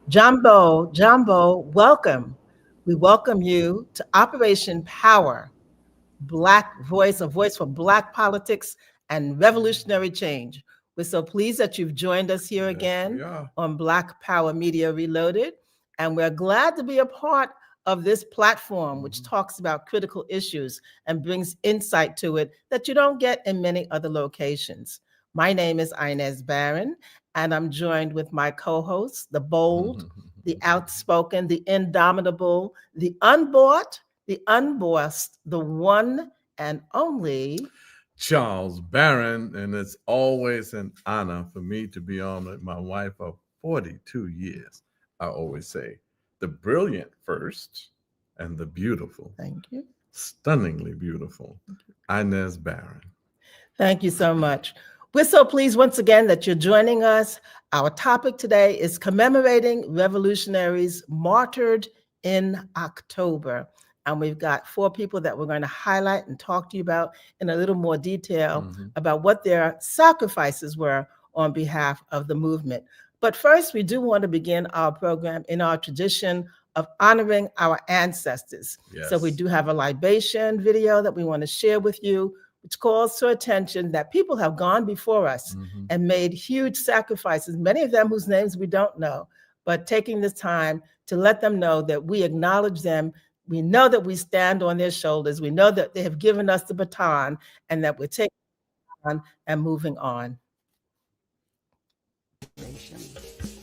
Jumbo, welcome. We welcome you to Operation Power, Black Voice, a voice for Black politics and revolutionary change. We're so pleased that you've joined us here Yes, again we are. on Black Power Media Reloaded. And we're glad to be a part of this platform, which Mhm. talks about critical issues and brings insight to it that you don't get in many other locations. My name is Inez Barron, and I'm joined with my co hosts, the bold, the outspoken, the indomitable, the unbought, the unbossed, the one and only. Charles Barron, and it's always an honor for me to be on with my wife of 42 years. I always say the brilliant first and the beautiful, Thank you. stunningly beautiful, Inez Barron. Thank you so much. We're so pleased once again that you're joining us. Our topic today is commemorating revolutionaries martyred in October. And we've got four people that we're going to highlight and talk to you about in a little more detail Mhm. about what their sacrifices were on behalf of the movement. But first, we do want to begin our program in our tradition of honoring our ancestors. So we Yes. do have a libation video that we want to share with you, which calls to attention that people have gone before us Mhm. and made huge sacrifices, many of them whose names we don't know, but taking this time to let them know that we acknowledge them. We know that we stand on their shoulders. We know that they have given us the baton and that we're taking on and moving on.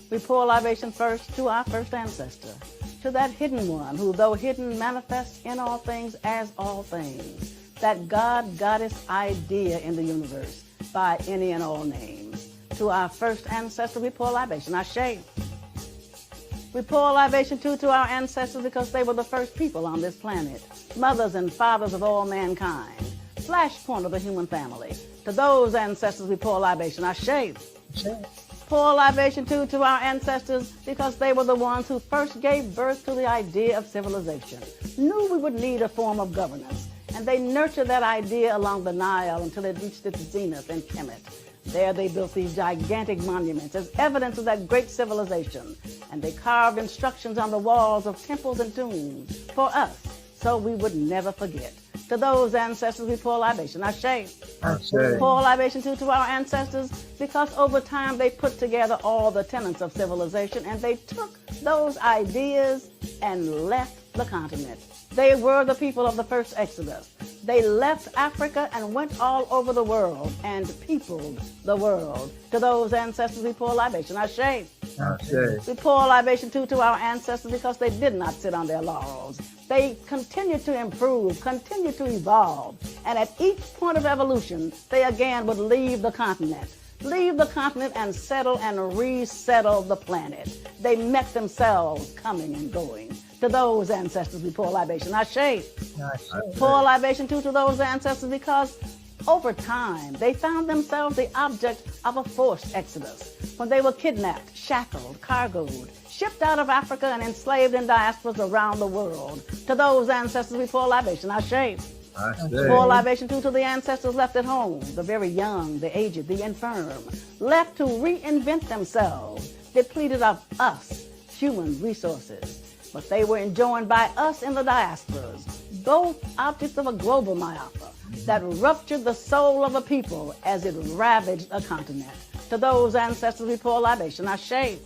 We pour libation first to our first ancestor, to that hidden one who, though hidden, manifests in all things as all things, that God goddess idea in the universe by any and all names. To our first ancestor, we pour libation, Ashe. We pour libation too to our ancestors because they were the first people on this planet, mothers and fathers of all mankind, flashpoint of the human family. To those ancestors, we pour libation, Ashe. Pour libation too to our ancestors because they were the ones who first gave birth to the idea of civilization, knew we would need a form of governance, and they nurtured that idea along the Nile until it reached its zenith in Kemet. There they built these gigantic monuments as evidence of that great civilization, and they carved instructions on the walls of temples and tombs for us, so we would never forget. To those ancestors, we pour libation, Ashe. Pour libation too to our ancestors because over time they put together all the tenets of civilization and they took those ideas and left the continent. They were the people of the first Exodus. They left Africa and went all over the world and peopled the world. To those ancestors, we pour libation, Ashe. We pour libation too to our ancestors because they did not sit on their laurels. They continued to improve, continued to evolve, and at each point of evolution, they again would leave the continent and settle and resettle the planet. They met themselves coming and going. To those ancestors, we pour libation, Ashe. Pour libation too to those ancestors because over time, they found themselves the object of a forced exodus. When they were kidnapped, shackled, cargoed, shipped out of Africa and enslaved in diasporas around the world. To those ancestors, we pour libation, Ashe. Pour libation too to the ancestors left at home, the very young, the aged, the infirm, left to reinvent themselves, depleted of us, human resources. But they were enjoined by us in the diasporas, both objects of a global myopia that ruptured the soul of a people as it ravaged a continent. To those ancestors, we pour libation, Ashe.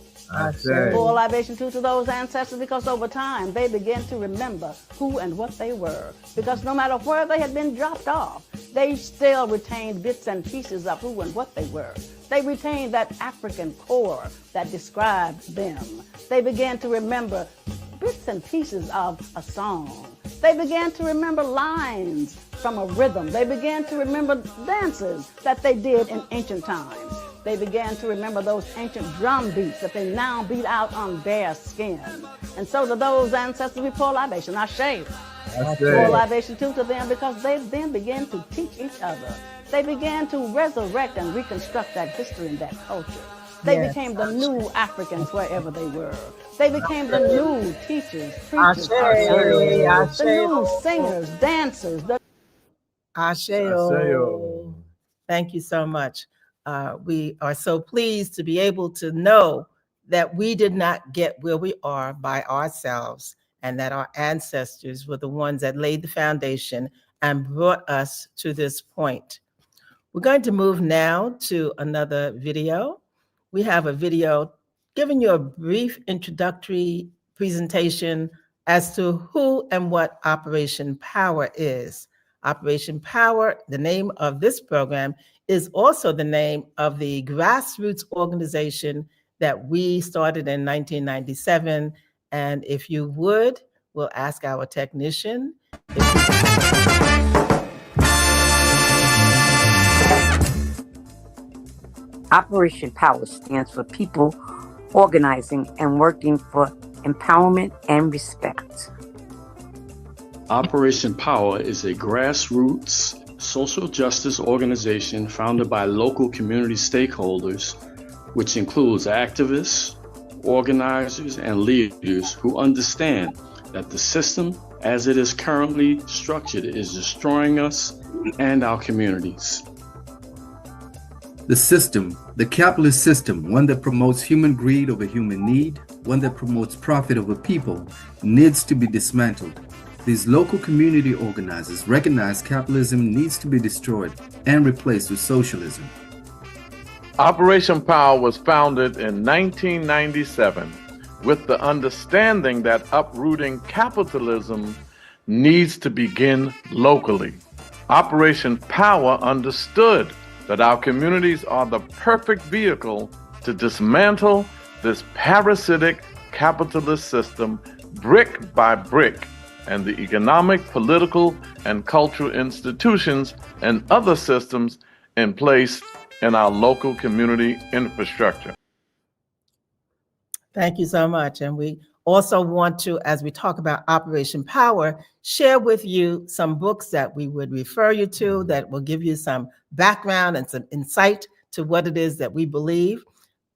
Pour libation too to those ancestors because over time they began to remember who and what they were. Because no matter where they had been dropped off, they still retained bits and pieces of who and what they were. They retained that African core that described them. They began to remember bits and pieces of a song. They began to remember lines from a rhythm. They began to remember dances that they did in ancient times. They began to remember those ancient drum beats that they now beat out on bare skin. And so to those ancestors, we pour libation, Ashe. Pour libation too to them because they then began to teach each other. They began to resurrect and reconstruct that history and that culture. They became the new Africans wherever they were. They became the new teachers, preachers, the new singers, dancers. Asheo. Thank you so much. We are so pleased to be able to know that we did not get where we are by ourselves, and that our ancestors were the ones that laid the foundation and brought us to this point. We're going to move now to another video. We have a video giving you a brief introductory presentation as to who and what Operation Power is. Operation Power, the name of this program, is also the name of the grassroots organization that we started in 1997. And if you would, we'll ask our technician. Operation Power stands for people organizing and working for empowerment and respect. Operation Power is a grassroots social justice organization founded by local community stakeholders, which includes activists, organizers, and leaders who understand that the system as it is currently structured is destroying us and our communities. The system, the capitalist system, one that promotes human greed over human need, one that promotes profit over people, needs to be dismantled. These local community organizers recognize capitalism needs to be destroyed and replaced with socialism. Operation Power was founded in 1997 with the understanding that uprooting capitalism needs to begin locally. Operation Power understood that our communities are the perfect vehicle to dismantle this parasitic capitalist system brick by brick, and the economic, political, and cultural institutions and other systems in place in our local community infrastructure. Thank you so much. And we also want to, as we talk about Operation Power, share with you some books that we would refer you to that will give you some background and some insight to what it is that we believe.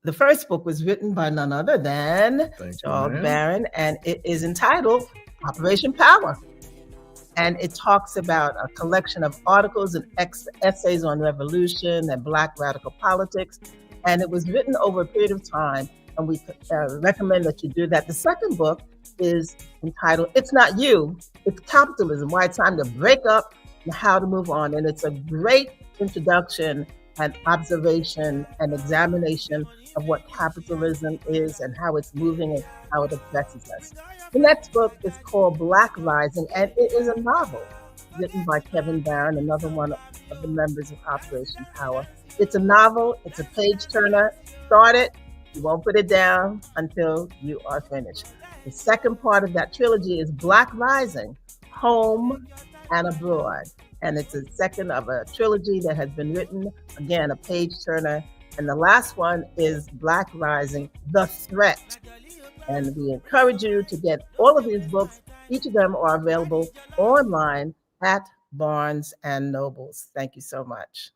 The first book was written by none other than Charles Barron, and it is entitled Operation Power. And it talks about a collection of articles and essays on revolution and Black radical politics. And it was written over a period of time, and we recommend that you do that. The second book is entitled It's Not You, It's Capitalism, Why It's Time to Break Up and How to Move On. And it's a great introduction and observation and examination of what capitalism is and how it's moving and how it oppresses us. The next book is called Black Rising, and it is a novel written by Kevin Barron, another one of the members of Operation Power. It's a novel, it's a page turner. Start it, you won't put it down until you are finished. The second part of that trilogy is Black Rising, Home and Abroad. And it's a second of a trilogy that has been written, again, a page turner. And the last one is Black Rising, The Threat. And we encourage you to get all of these books. Each of them are available online at Barnes and Nobles. Thank you so much.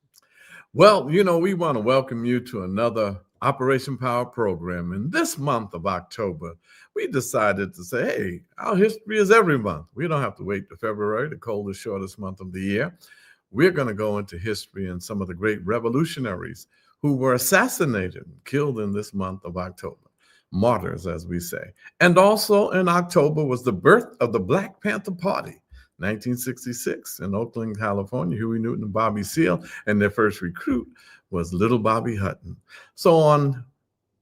Well, you know, we want to welcome you to another Operation Power program. And this month of October, we decided to say, hey, our history is every month. We don't have to wait to February, the coldest, shortest month of the year. We're going to go into history and some of the great revolutionaries who were assassinated and killed in this month of October. Martyrs, as we say. And also in October was the birth of the Black Panther Party, 1966 in Oakland, California. Huey Newton and Bobby Seale, and their first recruit was Little Bobby Hutton. So on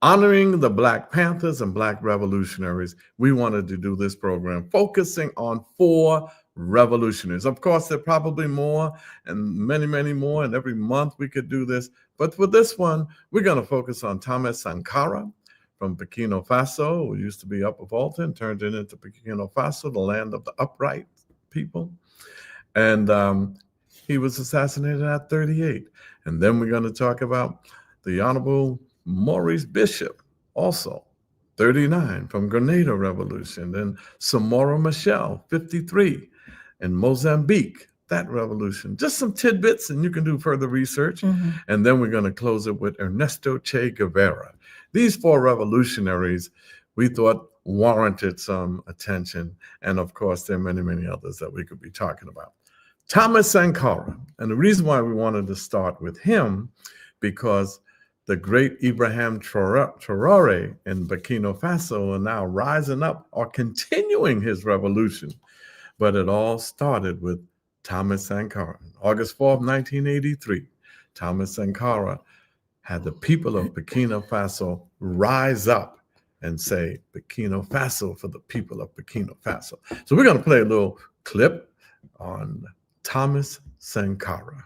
honoring the Black Panthers and Black revolutionaries, we wanted to do this program focusing on 4 revolutionaries. Of course, there are probably more and many, many more, and every month we could do this. But for this one, we're going to focus on Thomas Sankara from Burkina Faso, who used to be Upper Volta and turned it into Burkina Faso, the land of the upright people. And he was assassinated at 38. And then we're going to talk about the Honorable Maurice Bishop, also 39, from Grenada Revolution. Then Samora Machel, 53, in Mozambique, that revolution. Just some tidbits, and you can do further research. Mm-hmm. And then we're going to close it with Ernesto Che Guevara. These 4 revolutionaries, we thought, warranted some attention. And of course, there are many, many others that we could be talking about. Thomas Sankara. And the reason why we wanted to start with him, because The great Ibrahim Traoré in Burkina Faso are now rising up or continuing his revolution. But it all started with Thomas Sankara. August 4th, 1983, Thomas Sankara had the people of Burkina Faso rise up and say, Burkina Faso for the people of Burkina Faso. So we're going to play a little clip on Thomas Sankara.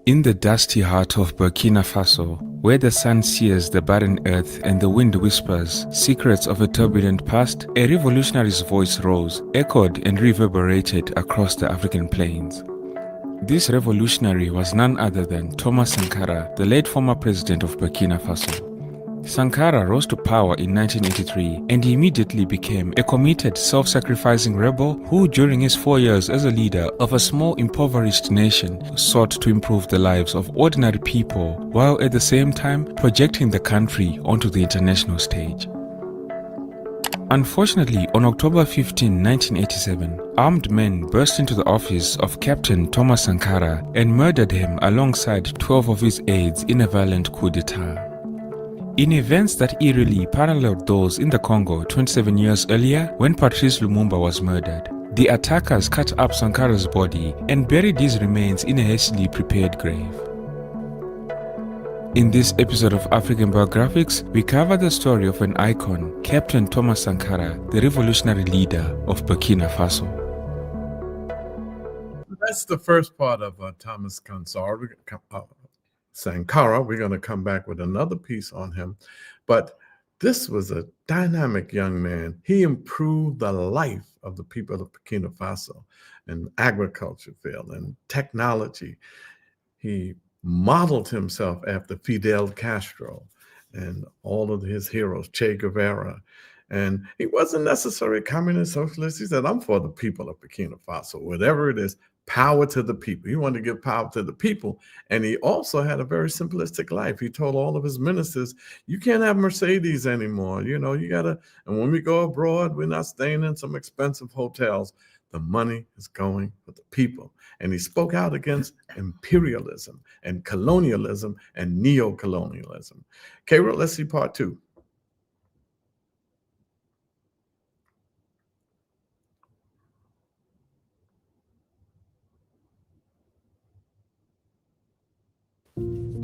In the dusty heart of Burkina Faso, where the sun sears the barren earth and the wind whispers secrets of a turbulent past, a revolutionary's voice rose, echoed and reverberated across the African plains. This revolutionary was none other than Thomas Sankara, the late former president of Burkina Faso. Sankara rose to power in 1983 and he immediately became a committed, self-sacrificing rebel who, during his 4 years as a leader of a small, impoverished nation, sought to improve the lives of ordinary people while at the same time projecting the country onto the international stage. Unfortunately, on October 15, 1987, armed men burst into the office of Captain Thomas Sankara and murdered him alongside 12 of his aides in a violent coup d'etat. In events that eerily paralleled those in the Congo 27 years earlier when Patrice Lumumba was murdered, the attackers cut up Sankara's body and buried his remains in a hastily prepared grave. In this episode of African Biographics, we cover the story of an icon, Captain Thomas Sankara, the revolutionary leader of Burkina Faso. That's the first part of Thomas Sankara. We're going to come back with another piece on him. But this was a dynamic young man. He improved the life of the people of Burkina Faso in agriculture field and technology. He modeled himself after Fidel Castro and all of his heroes, Che Guevara. And he wasn't necessarily communist socialist. He said, I'm for the people of Burkina Faso, whatever it is. Power to the people. He wanted to give power to the people. And he also had a very simplistic life. He told all of his ministers, you can't have Mercedes anymore. You know, you got to, and when we go abroad, we're not staying in some expensive hotels. The money is going for the people. And he spoke out against imperialism and colonialism and neo-colonialism. Cairo, let's see part 2.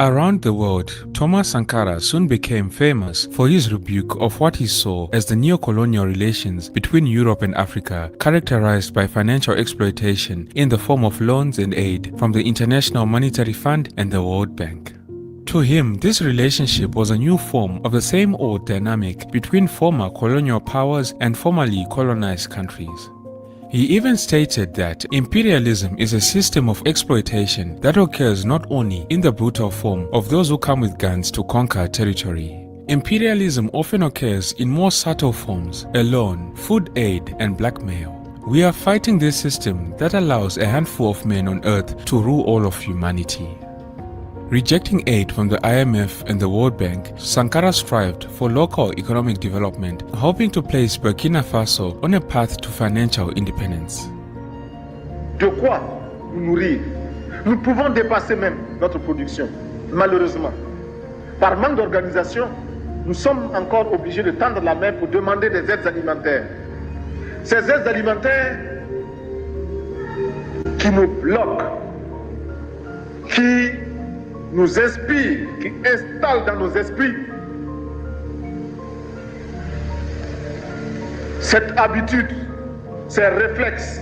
Around the world, Thomas Sankara soon became famous for his rebuke of what he saw as the neo-colonial relations between Europe and Africa, characterized by financial exploitation in the form of loans and aid from the International Monetary Fund and the World Bank. To him, this relationship was a new form of the same old dynamic between former colonial powers and formerly colonized countries. He even stated that imperialism is a system of exploitation that occurs not only in the brutal form of those who come with guns to conquer territory. Imperialism often occurs in more subtle forms: a loan, food aid, and blackmail. We are fighting this system that allows a handful of men on earth to rule all of humanity. Rejecting aid from the IMF and the World Bank, Sankara strived for local economic development, hoping to place Burkina Faso on a path to financial independence. De quoi nous nourrir? Nous pouvons dépasser même notre production, malheureusement. Par manque d'organisation, nous sommes encore obligés de tendre la main pour demander des aides alimentaires. Ces aides alimentaires qui nous bloquent, qui nous inspire, qui installe dans nos esprits cette habitude, ces réflexes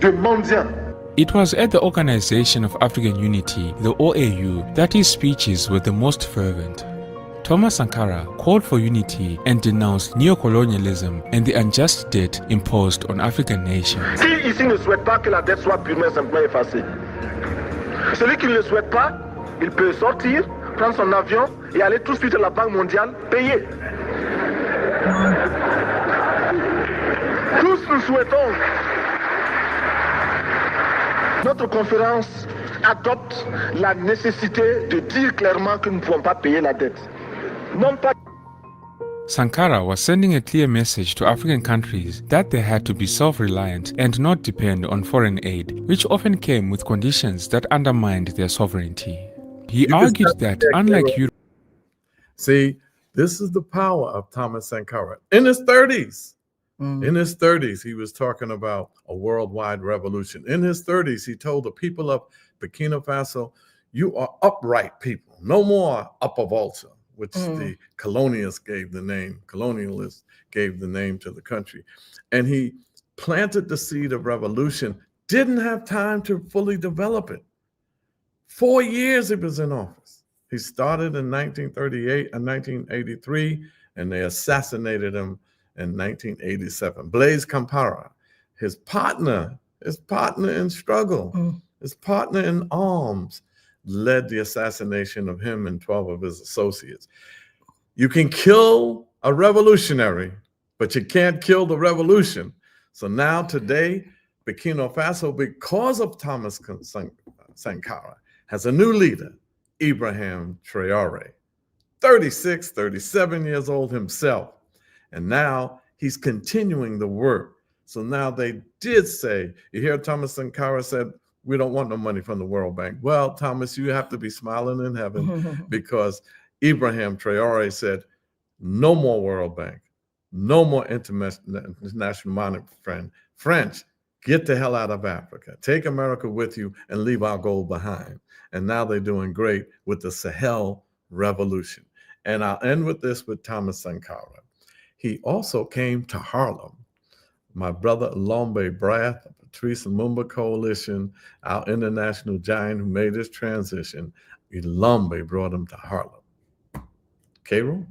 de mendiant. It was at the Organization of African Unity, the OAU, that his speeches were the most fervent. Thomas Sankara called for unity and denounced neocolonialism and the unjust debt imposed on African nations. Qui ici ne souhaite pas que la dette soit purement simplement effacée? Celui qui ne le souhaite pas, il peut sortir, prendre son avion et aller tout de suite à la Banque mondiale payer. Tous nous souhaitons. Notre conférence adopte la nécessité de dire clairement que nous ne pouvons pas payer la dette. Non pas Sankara was sending a clear message to African countries that they had to be self-reliant and not depend on foreign aid, which often came with conditions that undermined their sovereignty. He argued that, unlike Europe, see, this is the power of Thomas Sankara. In his 30s, he was talking about a worldwide revolution. In his 30s, he told the people of Burkina Faso, you are upright people, no more upper volta, which the colonialists gave the name to the country. And he planted the seed of revolution, didn't have time to fully develop it. 4 years he was in office. He started in 1938 and 1983, and they assassinated him in 1987. Blaise Compaoré, his partner in struggle, his partner in arms, led the assassination of him and 12 of his associates. You can kill a revolutionary, but you can't kill the revolution. So now today, Burkina Faso, because of Thomas Sankara, has a new leader, Ibrahim Traoré, 36, 37 years old himself. And now he's continuing the work. So now they did say, you hear Thomas Sankara said, we don't want no money from the World Bank. Well, Thomas, you have to be smiling in heaven because Ibrahim Traoré said, no more World Bank, no more International Monetary French, get the hell out of Africa. Take America with you and leave our gold behind. And now they're doing great with the Sahel Revolution. And I'll end with this with Thomas Sankara. He also came to Harlem. My brother Lombe Brath, the Patrice Lumumba Coalition, our international giant who made this transition, Lombe brought him to Harlem. Cairo?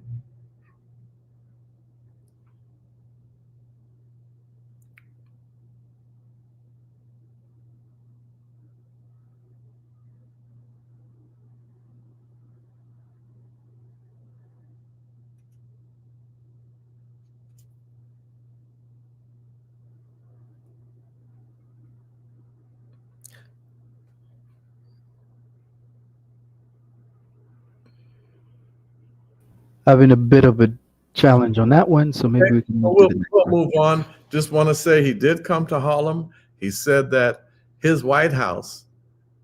Having a bit of a challenge on that one, so maybe we can move to the next We'll one. move on. Just want to say he did come to Harlem. He said that his White House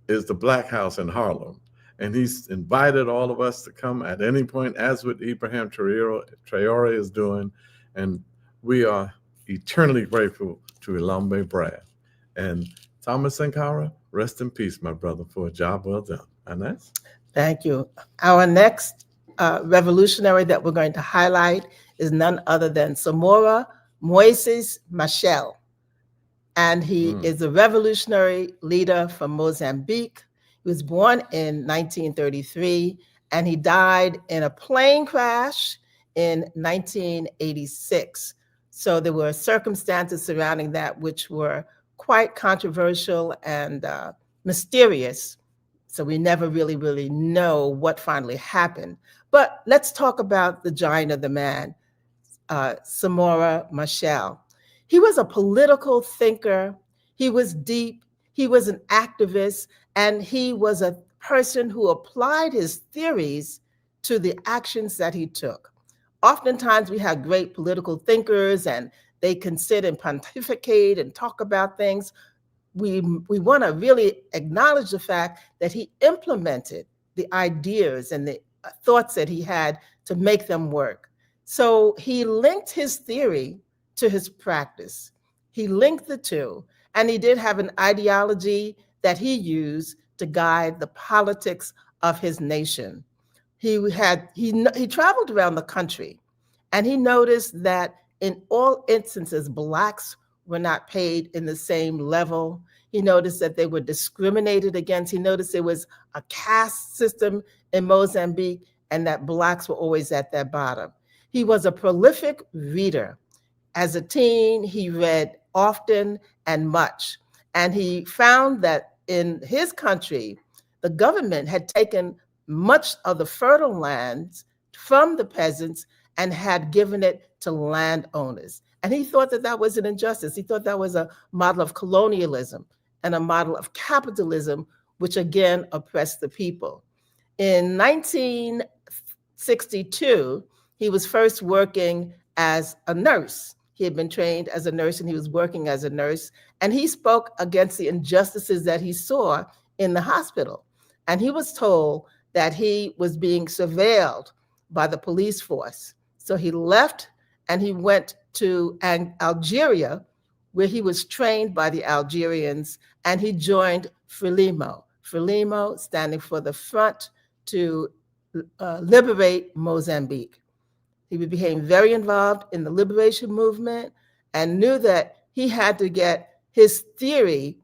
is the Black House in Harlem. And he's invited all of us to come at any point, as what Ibrahim Traoré is doing. And we are eternally grateful to Lombe Brath. And Thomas Sankara, rest in peace, my brother, for a job well done. Ernest? Thank you. Our next revolutionary that we're going to highlight is none other than Samora Machel. And he is a revolutionary leader from Mozambique. He was born in 1933 and he died in a plane crash in 1986. So there were circumstances surrounding that which were quite controversial and mysterious. So we never really know what finally happened. But let's talk about the giant of the man, Samora Machel. He was a political thinker. He was deep. He was an activist. And he was a person who applied his theories to the actions that he took. Oftentimes we have great political thinkers and they can sit and pontificate and talk about things. We want to really acknowledge the fact that he implemented the ideas and the thoughts that he had to make them work. So he linked his theory to his practice. He linked the two, and he did have an ideology that he used to guide the politics of his nation. He traveled around the country, and he noticed that in all instances, Blacks were not paid in the same level. He noticed that they were discriminated against. He noticed there was a caste system in Mozambique and that Blacks were always at their bottom. He was a prolific reader. As a teen, he read often and much. And he found that in his country, the government had taken much of the fertile lands from the peasants and had given it to landowners. And he thought that that was an injustice. He thought that was a model of colonialism and a model of capitalism, which again oppressed the people. In 1962, he was first working as a nurse. He had been trained as a nurse and he was working as a nurse. And he spoke against the injustices that he saw in the hospital. And he was told that he was being surveilled by the police force. So he left and he went to Algeria, where he was trained by the Algerians, and he joined Frelimo. Frelimo standing for the Front to Liberate Mozambique. He became very involved in the liberation movement and knew that he had to get his theory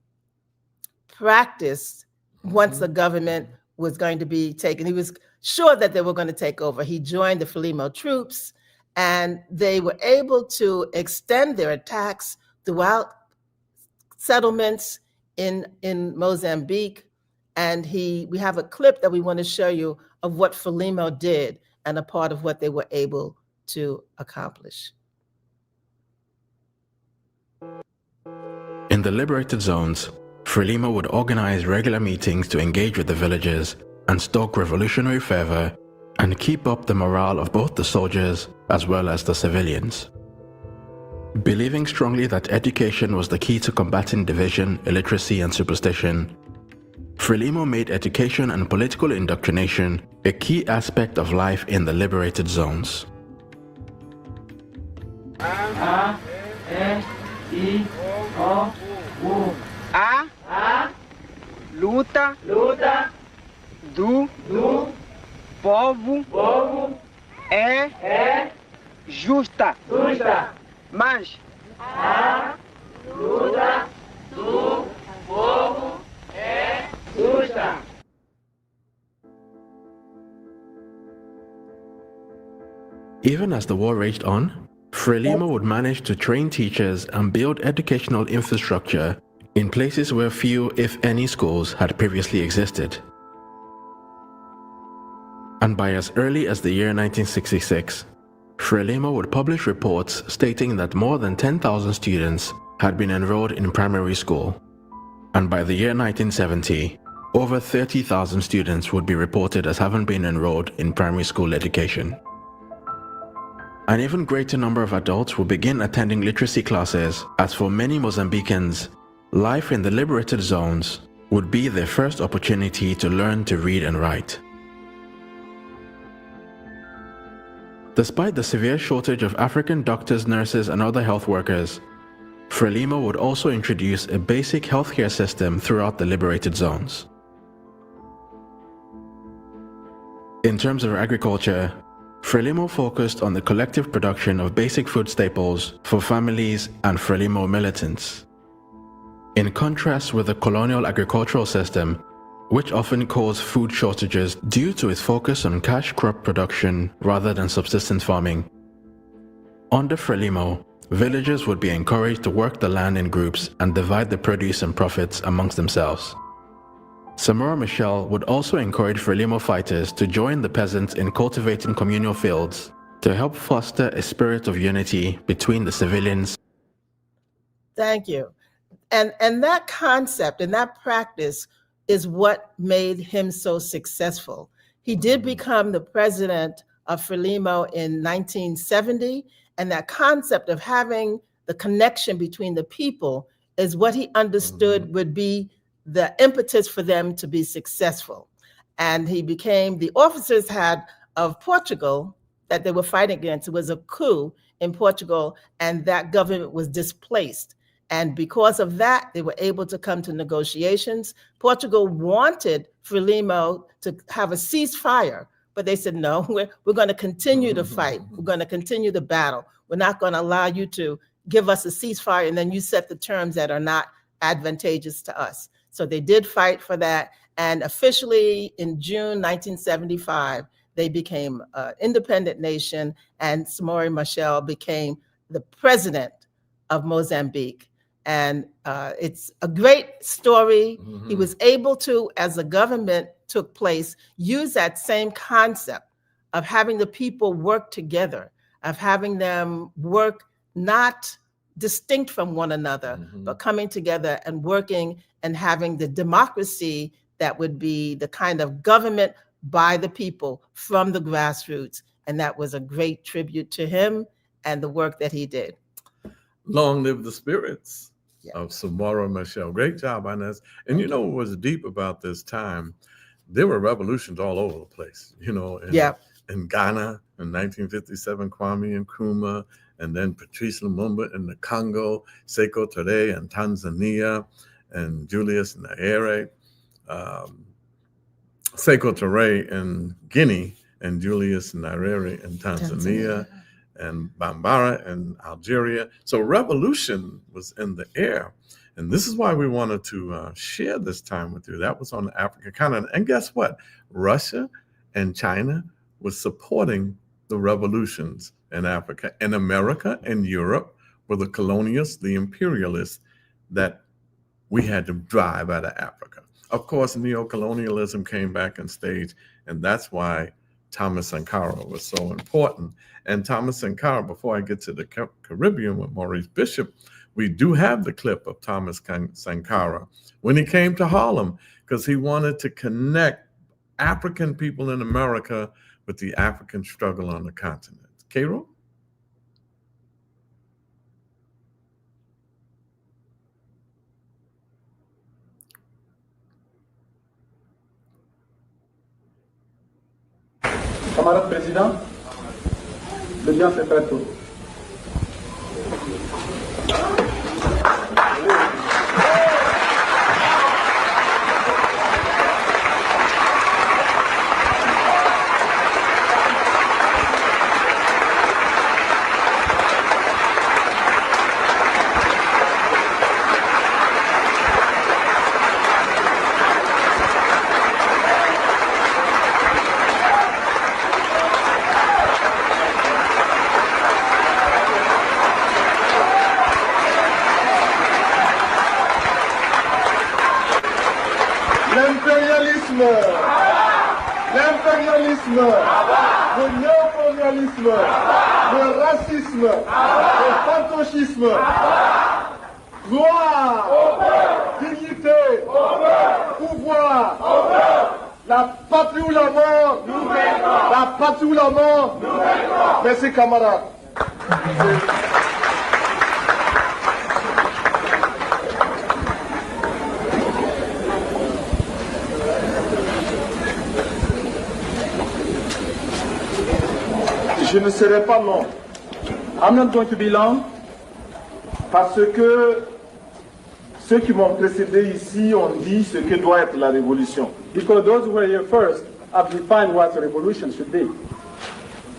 practiced once the government was going to be taken. He was sure that they were going to take over. He joined the Frelimo troops, and they were able to extend their attacks throughout settlements in Mozambique. And we have a clip that we want to show you of what Frelimo did and a part of what they were able to accomplish. In the liberated zones, Frelimo would organize regular meetings to engage with the villagers and stoke revolutionary fervor and keep up the morale of both the soldiers as well as the civilians. Believing strongly that education was the key to combating division, illiteracy, and superstition, Frelimo made education and political indoctrination a key aspect of life in the liberated zones. A, luta, do, povo, é, justa, mas a luta do povo é justa. Even as the war raged on, Frelimo would manage to train teachers and build educational infrastructure in places where few, if any, schools had previously existed. And by as early as the year 1966, Frelimo would publish reports stating that more than 10,000 students had been enrolled in primary school. And by the year 1970, over 30,000 students would be reported as having been enrolled in primary school education. An even greater number of adults will begin attending literacy classes, as for many Mozambicans, life in the liberated zones would be their first opportunity to learn to read and write. Despite the severe shortage of African doctors, nurses, and other health workers, Frelimo would also introduce a basic healthcare system throughout the liberated zones. In terms of agriculture, Frelimo focused on the collective production of basic food staples for families and Frelimo militants. In contrast with the colonial agricultural system, which often caused food shortages due to its focus on cash crop production rather than subsistence farming. Under Frelimo, villagers would be encouraged to work the land in groups and divide the produce and profits amongst themselves. Samora Machel would also encourage Frelimo fighters to join the peasants in cultivating communal fields to help foster a spirit of unity between the civilians. Thank you. And that concept and that practice is what made him so successful. He did become the president of Frelimo in 1970, and that concept of having the connection between the people is what he understood would be the impetus for them to be successful. And he became, the officers had of Portugal that they were fighting against, it was a coup in Portugal, and that government was displaced. And because of that, they were able to come to negotiations. Portugal wanted Frelimo to have a ceasefire, but they said, no, we're going to continue to fight. We're going to continue the battle. We're not going to allow you to give us a ceasefire and then you set the terms that are not advantageous to us. So they did fight for that. And officially in June 1975, they became an independent nation, and Samora Machel became the president of Mozambique. And it's a great story. He was able to, as the government took place, use that same concept of having the people work together, of having them work not distinct from one another, but coming together and working and having the democracy that would be the kind of government by the people from the grassroots. And that was a great tribute to him and the work that he did. Long live the spirits of Samora Machel. Great job, Ernest. And you know what was deep about this time? There were revolutions all over the place, you know, in Ghana in 1957, Kwame Nkrumah, and then Patrice Lumumba in the Congo, Sekou Touré in Tanzania, and Julius Nyerere, Sekou Touré in Guinea, and Julius Nyerere in Tanzania, and Bambara in Algeria. So revolution was in the air. And this is why we wanted to share this time with you. That was on the African continent. And guess what? Russia and China was supporting the revolutions in Africa. And America and Europe were the colonialists, the imperialists that we had to drive out of Africa. Of course, neo-colonialism came back on stage, and that's why Thomas Sankara was so important. And Thomas Sankara, before I get to the Caribbean with Maurice Bishop, we do have the clip of Thomas Sankara when he came to Harlem, because he wanted to connect African people in America with the African struggle on the continent. Cairo? Camarade Président, l'audience est prête. L'impérialisme, le néocolonialisme, le racisme, le fantochisme, gloire, dignité, pouvoir, la patrie ou la mort, la patrie ou la mort. Merci camarades. Je ne serai pas long. I'm not going to be long. Parce que ceux qui m'ont précédé ici ont dit ce que doit être la révolution. Because those who were here first have defined what a revolution should be.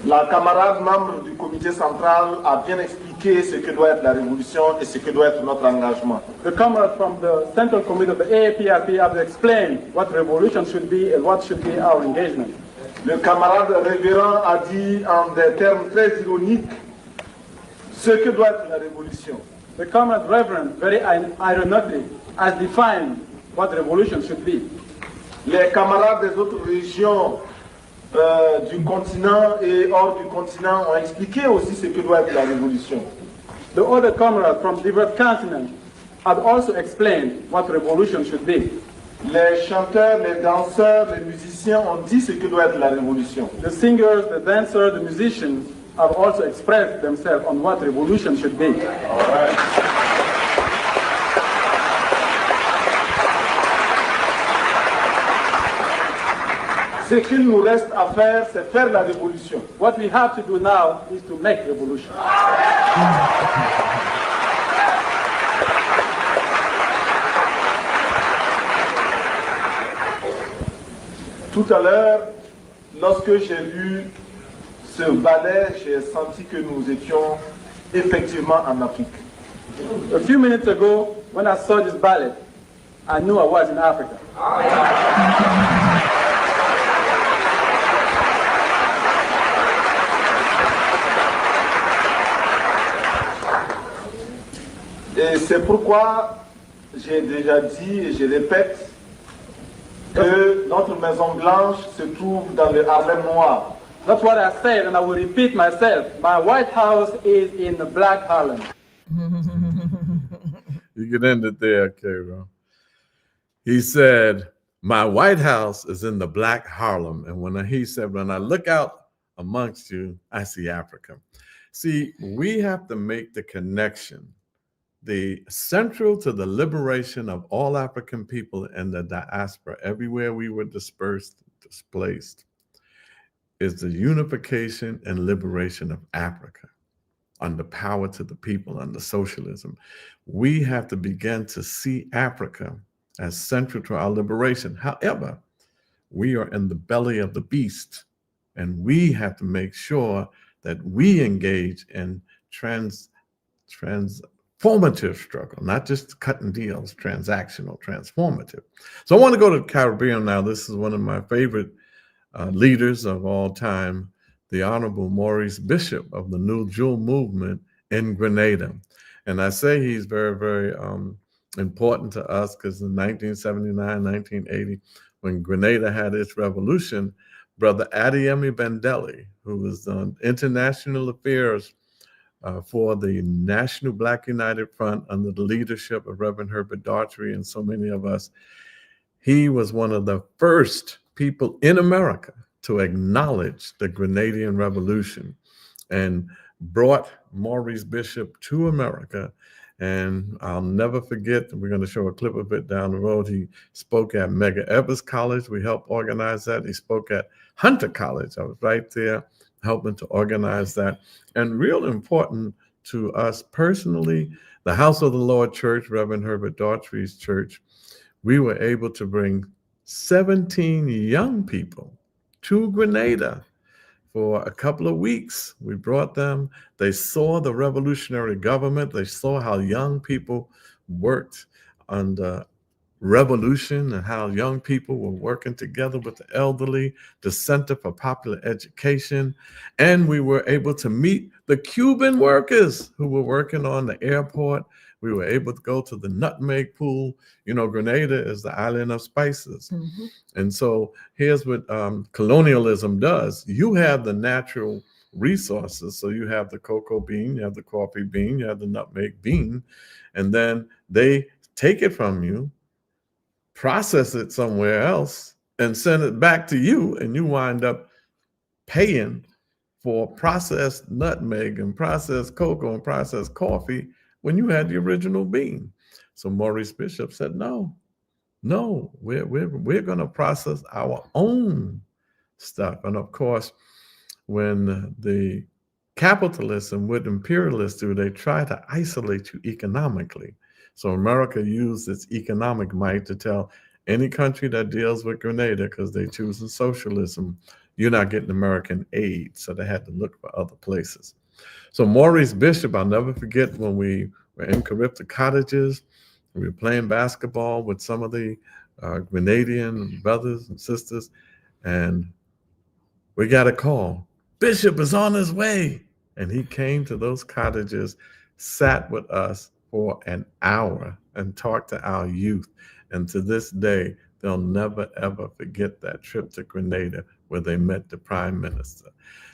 La camarade membre du comité central a bien expliqué ce que doit être la révolution et ce que doit être notre engagement. The comrade from the central committee of the AAPRP have explained what revolution should be and what should be our engagement. Le camarade révérend a dit en des termes très ironiques ce que doit être la révolution. The comrade reverend, very ironically, has defined what revolution should be. Les camarades des autres régions du continent et hors du continent ont expliqué aussi ce que doit être la révolution. The other comrades from different continents have also explained what revolution should be. Les chanteurs, les danseurs, les musiciens ont dit ce que doit être la révolution. The singers, the dancers, the musicians have also expressed themselves on what revolution should be. All right. Ce qu'il nous reste à faire, c'est faire la révolution. What we have to do now is to make revolution. Tout à l'heure, lorsque j'ai lu ce ballet, j'ai senti que nous étions effectivement en Afrique. A few minutes ago, when I saw this ballet, I knew I was in Africa. Et c'est pourquoi j'ai déjà dit et je répète que notre Maison Blanche se trouve dans le Harlem noir. That's what I said, and I will repeat myself. My White House is in the Black Harlem. You can end it there, Cairo. He said, My White House is in the Black Harlem. And when he said, when I look out amongst you, I see Africa. See, we have to make the connection. The central to the liberation of all African people in the diaspora, everywhere we were dispersed, displaced, is the unification and liberation of Africa under power to the people, under socialism. We have to begin to see Africa as central to our liberation. However, we are in the belly of the beast, and we have to make sure that we engage in transformative struggle, not just cutting deals, transactional, transformative. So I want to go to the Caribbean now. This is one of my favorite leaders of all time, the Honorable Maurice Bishop of the New Jewel Movement in Grenada. And I say he's very, very important to us because in 1979, 1980, when Grenada had its revolution, Brother Adeyemi Bandeli, who was on international affairs for the National Black United Front under the leadership of Reverend Herbert Daughtry and so many of us, he was one of the first people in America to acknowledge the Grenadian Revolution and brought Maurice Bishop to America. And I'll never forget, we're going to show a clip of it down the road. He spoke at Medgar Evers College. We helped organize that. He spoke at Hunter College. I was right there helping to organize that. And real important to us personally, the House of the Lord Church, Reverend Herbert Daughtry's church, we were able to bring 17 young people to Grenada for a couple of weeks. We brought them. They saw the revolutionary government. They saw how young people worked under revolution and how young people were working together with the elderly, the Center for Popular Education. And we were able to meet the Cuban workers who were working on the airport. We were able to go to the nutmeg pool. You know, Grenada is the island of spices. Mm-hmm. And so here's what colonialism does. You have the natural resources. So you have the cocoa bean, you have the coffee bean, you have the nutmeg bean, and then they take it from you, process it somewhere else, and send it back to you, and you wind up paying for processed nutmeg and processed cocoa and processed coffee when you had the original bean. So Maurice Bishop said, no, we're going to process our own stuff. And of course, when the capitalists and what imperialists do, they try to isolate you economically. So America used its economic might to tell any country that deals with Grenada, because they choose socialism, you're not getting American aid. So they had to look for other places. So Maurice Bishop, I'll never forget when we were in Caribbean cottages, we were playing basketball with some of the Grenadian brothers and sisters, and we got a call. Bishop is on his way. And he came to those cottages, sat with us for an hour and talked to our youth. And to this day, they'll never, ever forget that trip to Grenada where they met the prime minister.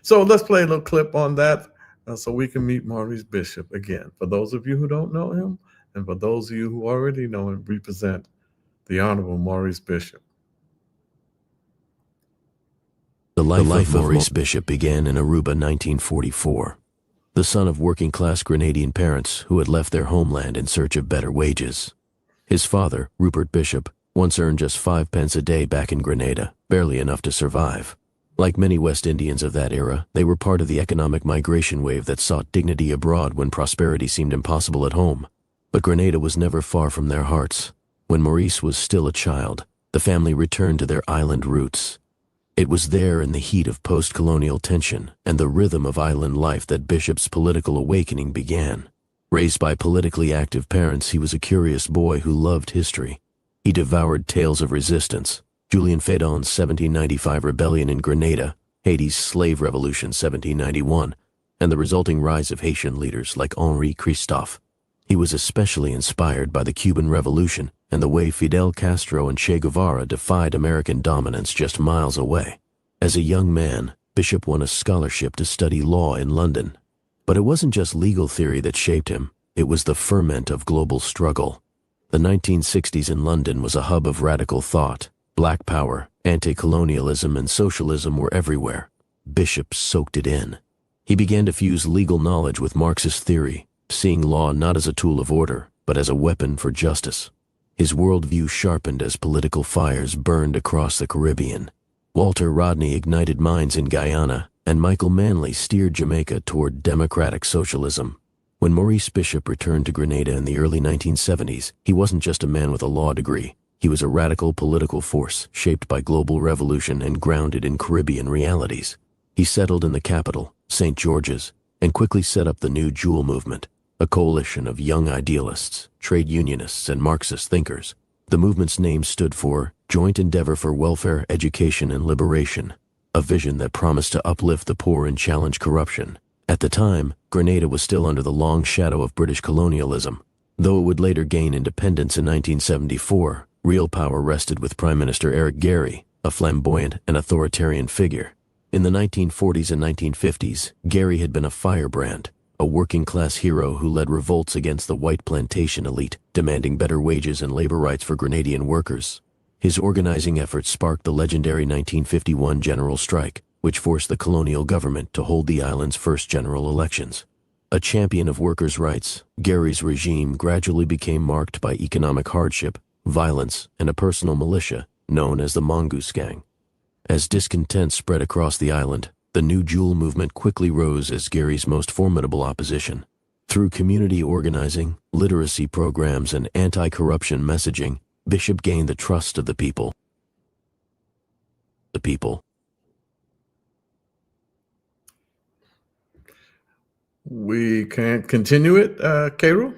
So let's play a little clip on that so we can meet Maurice Bishop again. For those of you who don't know him, and for those of you who already know him, represent the Honorable Maurice Bishop. The life of Maurice Bishop began in Aruba, 1944. The son of working-class Grenadian parents who had left their homeland in search of better wages. His father, Rupert Bishop, once earned just 5 pence a day back in Grenada, barely enough to survive. Like many West Indians of that era, they were part of the economic migration wave that sought dignity abroad when prosperity seemed impossible at home. But Grenada was never far from their hearts. When Maurice was still a child, the family returned to their island roots. It was there in the heat of post-colonial tension and the rhythm of island life that Bishop's political awakening began. Raised by politically active parents, he was a curious boy who loved history. He devoured tales of resistance, Julian Fédon's 1795 rebellion in Grenada, Haiti's slave revolution 1791, and the resulting rise of Haitian leaders like Henri Christophe. He was especially inspired by the Cuban Revolution and the way Fidel Castro and Che Guevara defied American dominance just miles away. As a young man, Bishop won a scholarship to study law in London. But it wasn't just legal theory that shaped him, it was the ferment of global struggle. The 1960s in London was a hub of radical thought. Black power, anti-colonialism, and socialism were everywhere. Bishop soaked it in. He began to fuse legal knowledge with Marxist theory, seeing law not as a tool of order, but as a weapon for justice. His worldview sharpened as political fires burned across the Caribbean. Walter Rodney ignited minds in Guyana, and Michael Manley steered Jamaica toward democratic socialism. When Maurice Bishop returned to Grenada in the early 1970s, he wasn't just a man with a law degree. He was a radical political force shaped by global revolution and grounded in Caribbean realities. He settled in the capital, St. George's, and quickly set up the New Jewel movement, a coalition of young idealists, trade unionists, and Marxist thinkers. The movement's name stood for Joint Endeavor for Welfare, Education, and Liberation, a vision that promised to uplift the poor and challenge corruption. At the time, Grenada was still under the long shadow of British colonialism. Though it would later gain independence in 1974, real power rested with Prime Minister Eric Gairy, a flamboyant and authoritarian figure. In the 1940s and 1950s, Gairy had been a firebrand, a working-class hero who led revolts against the white plantation elite, demanding better wages and labor rights for Grenadian workers. His organizing efforts sparked the legendary 1951 general strike, which forced the colonial government to hold the island's first general elections. A champion of workers' rights, Gairy's regime gradually became marked by economic hardship, violence, and a personal militia known as the Mongoose Gang. As discontent spread across the island, the New Jewel movement quickly rose as Gairy's most formidable opposition. Through community organizing, literacy programs, and anti-corruption messaging, Bishop gained the trust of the people. We can't continue it, Cairo?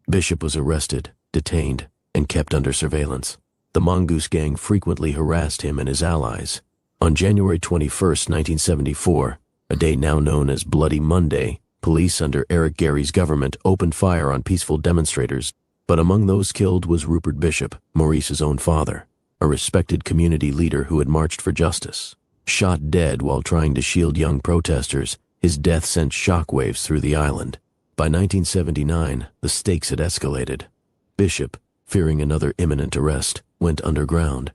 Bishop was arrested, detained, and kept under surveillance. The Mongoose Gang frequently harassed him and his allies. On January 21, 1974, a day now known as Bloody Monday, police under Eric Gairy's government opened fire on peaceful demonstrators, but among those killed was Rupert Bishop, Maurice's own father, a respected community leader who had marched for justice. Shot dead while trying to shield young protesters, his death sent shockwaves through the island. By 1979, the stakes had escalated. Bishop, fearing another imminent arrest, went underground.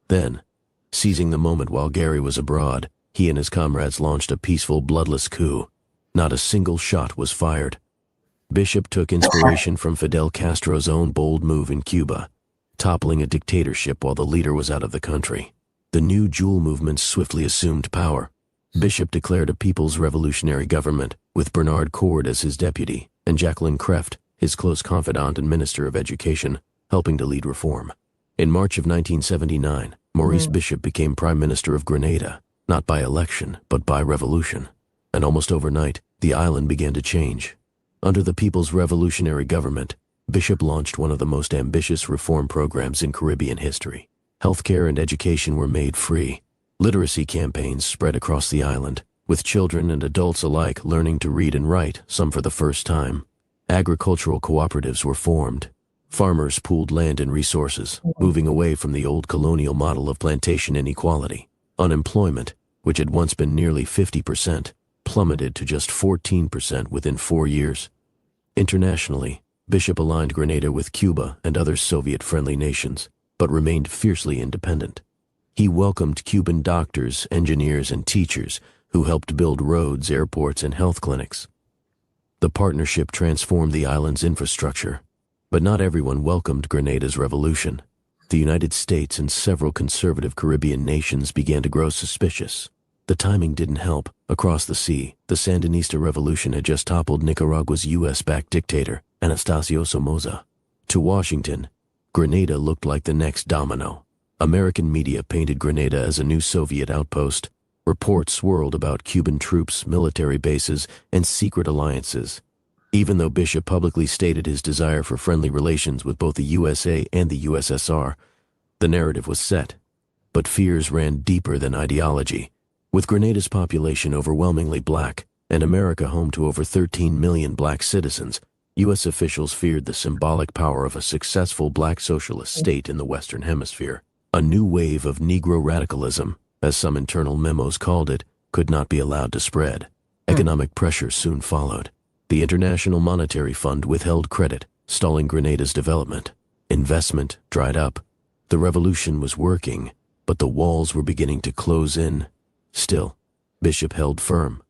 Then, seizing the moment while Gairy was abroad, he and his comrades launched a peaceful, bloodless coup. Not a single shot was fired. Bishop took inspiration from Fidel Castro's own bold move in Cuba, toppling a dictatorship while the leader was out of the country. The New Jewel movement swiftly assumed power. Bishop declared a people's revolutionary government, with Bernard Cord as his deputy, and Jacqueline Kreft, his close confidant and Minister of Education, helping to lead reform. In March of 1979, Maurice Bishop became Prime Minister of Grenada, not by election, but by revolution. And almost overnight, the island began to change. Under the People's Revolutionary Government, Bishop launched one of the most ambitious reform programs in Caribbean history. Healthcare and education were made free. Literacy campaigns spread across the island, with children and adults alike learning to read and write, some for the first time. Agricultural cooperatives were formed. Farmers pooled land and resources, moving away from the old colonial model of plantation inequality. Unemployment, which had once been nearly 50%, plummeted to just 14% within 4 years. Internationally, Bishop aligned Grenada with Cuba and other Soviet-friendly nations, but remained fiercely independent. He welcomed Cuban doctors, engineers, and teachers who helped build roads, airports, and health clinics. The partnership transformed the island's infrastructure, but not everyone welcomed Grenada's revolution. The United States and several conservative Caribbean nations began to grow suspicious. The timing didn't help. Across the sea, the Sandinista revolution had just toppled Nicaragua's U.S.-backed dictator, Anastasio Somoza. To Washington, Grenada looked like the next domino. American media painted Grenada as a new Soviet outpost. Reports swirled about Cuban troops, military bases, and secret alliances. Even though Bishop publicly stated his desire for friendly relations with both the USA and the USSR, the narrative was set. But fears ran deeper than ideology. With Grenada's population overwhelmingly black, and America home to over 13 million black citizens, U.S. officials feared the symbolic power of a successful black socialist state in the Western Hemisphere. A new wave of Negro radicalism, as some internal memos called it, could not be allowed to spread. Economic pressure soon followed. The International Monetary Fund withheld credit, stalling Grenada's development. Investment dried up. The revolution was working, but the walls were beginning to close in. Still, Bishop held firm.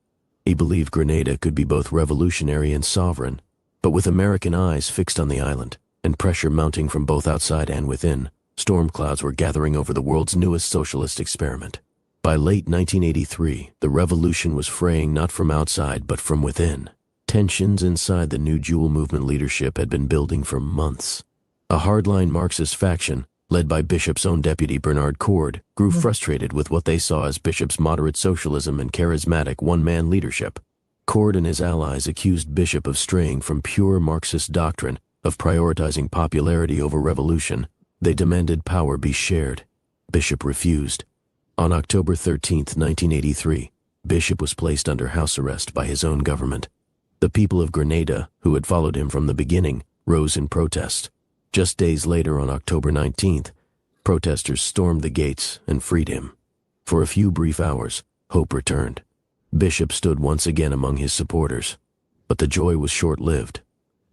He believed Grenada could be both revolutionary and sovereign, but with American eyes fixed on the island and pressure mounting from both outside and within, storm clouds were gathering over the world's newest socialist experiment. By late 1983, the revolution was fraying not from outside but from within. Tensions inside the New Jewel movement leadership had been building for months. A hardline Marxist faction, led by Bishop's own deputy Bernard Cord, grew frustrated with what they saw as Bishop's moderate socialism and charismatic one-man leadership. Cord and his allies accused Bishop of straying from pure Marxist doctrine, of prioritizing popularity over revolution. They demanded power be shared. Bishop refused. On October 13, 1983, Bishop was placed under house arrest by his own government. The people of Grenada, who had followed him from the beginning, rose in protest. Just days later, on October 19th, protesters stormed the gates and freed him. For a few brief hours, hope returned. Bishop stood once again among his supporters. But the joy was short-lived.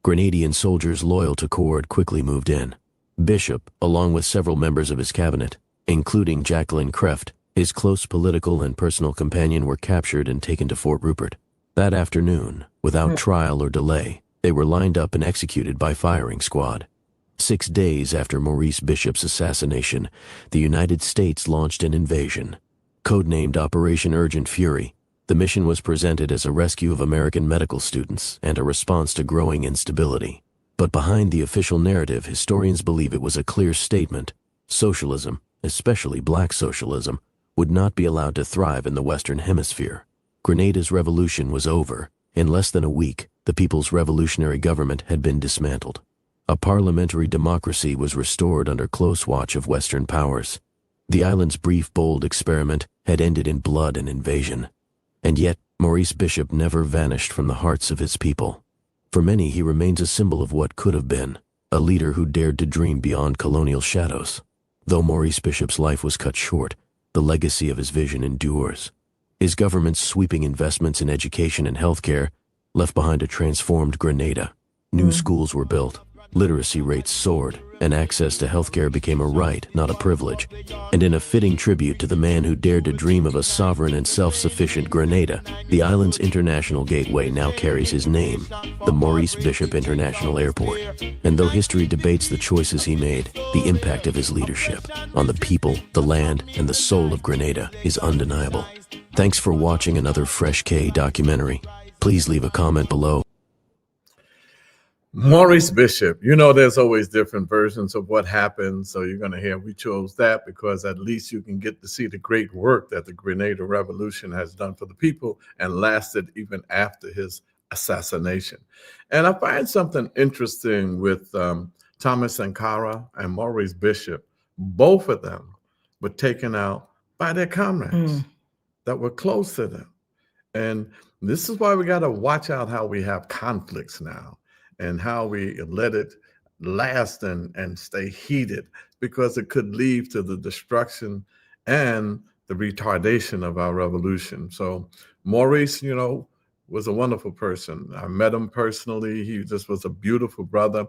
Grenadian soldiers loyal to Cord quickly moved in. Bishop, along with several members of his cabinet, including Jacqueline Kreft, his close political and personal companion, were captured and taken to Fort Rupert. That afternoon, without trial or delay, they were lined up and executed by firing squad. 6 days after Maurice Bishop's assassination, the United States launched an invasion. Codenamed Operation Urgent Fury, the mission was presented as a rescue of American medical students and a response to growing instability. But behind the official narrative, historians believe it was a clear statement: socialism, especially black socialism, would not be allowed to thrive in the Western Hemisphere. Grenada's revolution was over. In less than a week, the People's Revolutionary Government had been dismantled. A parliamentary democracy was restored under close watch of Western powers. The island's brief, bold experiment had ended in blood and invasion. And yet, Maurice Bishop never vanished from the hearts of his people. For many, he remains a symbol of what could have been, a leader who dared to dream beyond colonial shadows. Though Maurice Bishop's life was cut short, the legacy of his vision endures. His government's sweeping investments in education and healthcare left behind a transformed Grenada. New schools were built, literacy rates soared, and access to healthcare became a right, not a privilege. And in a fitting tribute to the man who dared to dream of a sovereign and self-sufficient Grenada, the island's international gateway now carries his name, the Maurice Bishop International Airport. And though history debates the choices he made, the impact of his leadership on the people, the land, and the soul of Grenada is undeniable. Thanks for watching another Fresh K documentary. Please leave a comment below. Maurice Bishop, you know, there's always different versions of what happened. So you're going to hear we chose that because at least you can get to see the great work that the Grenada Revolution has done for the people and lasted even after his assassination. And I find something interesting with Thomas Sankara and Maurice Bishop. Both of them were taken out by their comrades that were close to them. And this is why we got to watch out how we have conflicts now, and how we let it last and stay heated, because it could lead to the destruction and the retardation of our revolution. So Maurice, you know, was a wonderful person. I met him personally. He just was a beautiful brother.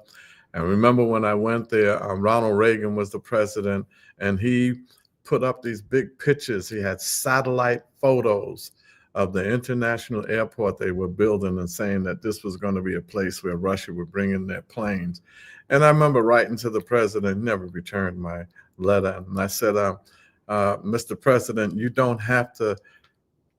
And remember when I went there, Ronald Reagan was the president, and he put up these big pictures. He had satellite photos of the international airport they were building and saying that this was going to be a place where Russia would bring in their planes. And I remember writing to the president, never returned my letter. And I said, Mr. President, you don't have to